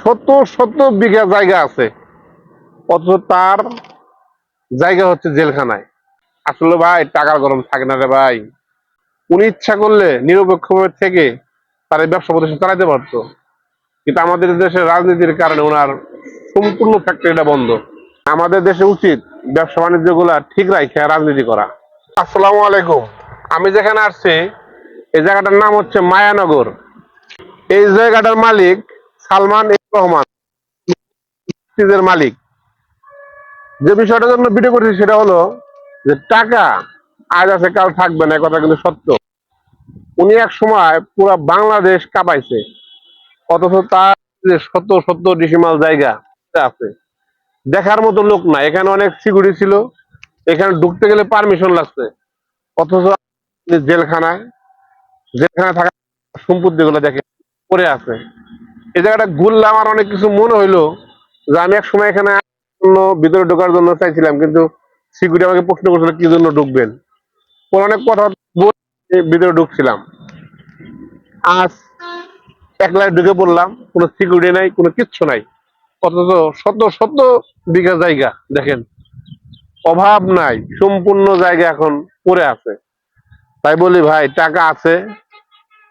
শত শত বিঘা জায়গা আছে, অথচ তার জায়গা হচ্ছে জেলখানায়। আসলে ভাই টাকার গরম থাকে না রে ভাই। উনি ইচ্ছা করলে নিরপেক্ষভাবে থেকে তার এই ব্যবসা প্রতিষ্ঠান চালাতে পারতো, কিন্তু আমাদের দেশের রাজনীতির কারণে ওনার সম্পূর্ণ ফ্যাক্টরিটা বন্ধ। আমাদের দেশে উচিত ব্যবসা বাণিজ্য গুলা ঠিক রাখে রাজনীতি করা। আসসালামু আলাইকুম। আমি যেখানে আসছি এই জায়গাটার নাম হচ্ছে মায়ানগর। এই জায়গাটার মালিক সালমান রহমান, মালিক। যে বিষয়টার জন্য ভিডিও করেছি সেটা হলো যে টাকা আজ আছে কাল থাকবে না, কথা কিন্তু সত্য। উনি এক সময় পুরো বাংলাদেশ কাঁপাইছে, অথচ তার যে শত শত ডিসিমাল জায়গা আছে, দেখার মতো লোক না। এখানে অনেক সিকিউরিটি ছিল, এখানে ঢুকতে গেলে পারমিশন লাগছে, অথচ জেলখানায় জেলখানায় থাকা সম্পত্তি গুলো দেখে পড়ে আছে। এই জায়গাটা ঘুরলে আমার অনেক কিছু মনে হইলো যে আমি এক সময় এখানে ভিতরে ঢোকার জন্য চাইছিলাম, কিন্তু সিকিউরিটি আমাকে প্রশ্ন করছিল কি জন্য ঢুকবেন। পরে অনেক কথা বলে ভিতরে ঢুকছিলাম। আজ একলা ঢুকে পড়লাম, কোনো সিকিউরিটি নাই, কোনো কিচ্ছু নাই, অথচ শত শত বিঘা জায়গা দেখেন, অভাব নাই, সম্পূর্ণ জায়গা এখন পড়ে আছে। তাই বলি ভাই, টাকা আছে,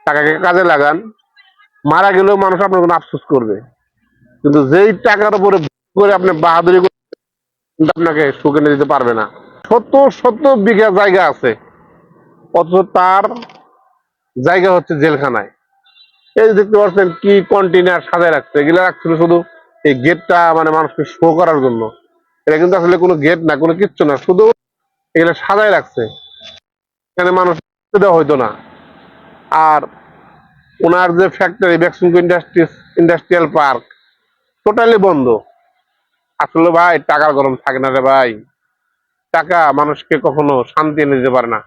টাকাকে কাজে লাগান। মারা গেলেও মানুষ আপনার কোনো আফসোস করবে, কিন্তু যেই টাকার উপরে করে আপনি বাহাদুরি করে আপনাকে সুখে নিয়ে দিতে পারবে না। শত শত বিঘা জায়গা আছে, অথচ তার জায়গা হচ্ছে জেলখানায়। এই দেখতে পাচ্ছেন কি কন্টেনার সাজায় রাখছে, এগুলো রাখছিল শুধু এই গেটটা মানে মানুষকে শো করার জন্য। এটা কিন্তু আসলে কোনো গেট না, কোনো কিচ্ছু না, শুধু এগুলো সাজায় রাখছে, এখানে মানুষ দেওয়া হইতো না। আর ওনার যে factory Beximco industrial park totally বন্ধ। আসলে ভাই টাকার গরম থাকে না রে ভাই। টাকা মানুষকে কখনো শান্তি এনে দিতে পারে না।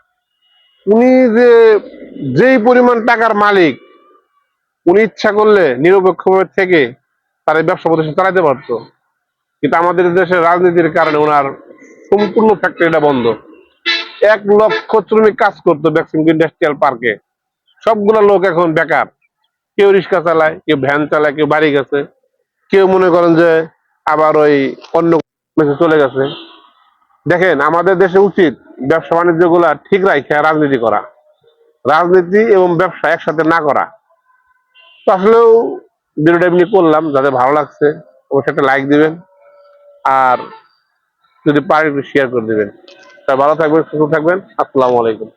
উনি যে যেই পরিমাণ টাকার মালিক, উনি ইচ্ছা করলে নিরপেক্ষভাবে থেকে তার এই ব্যবসা প্রতিষ্ঠান চালাতে পারতো, কিন্তু আমাদের দেশের রাজনীতির কারণে ওনার সম্পূর্ণ ফ্যাক্টরিটা বন্ধ। 1 লক্ষ শ্রমিক কাজ করতো বেক্সিমকো ইন্ডাস্ট্রিয়াল পার্কে, সবগুলো লোক এখন বেকার। কেউ রিক্সা চালায়, কেউ ভ্যান চালায়, কেউ বাড়ি গেছে, কেউ মনে করেন যে আবার ওই অন্য দেশে চলে গেছে। দেখেন আমাদের দেশে উচিত ব্যবসা বাণিজ্য গুলা ঠিক রাখে রাজনীতি করা, রাজনীতি এবং ব্যবসা একসাথে না করা। তো আসলেও ভিডিওটা এমনি করলাম, যাদের ভালো লাগছে অবশ্যই একটা লাইক দিবেন, আর যদি পারেন একটু শেয়ার করে দিবেন। তা ভালো থাকবেন, সুস্থ থাকবেন। আসসালামু আলাইকুম।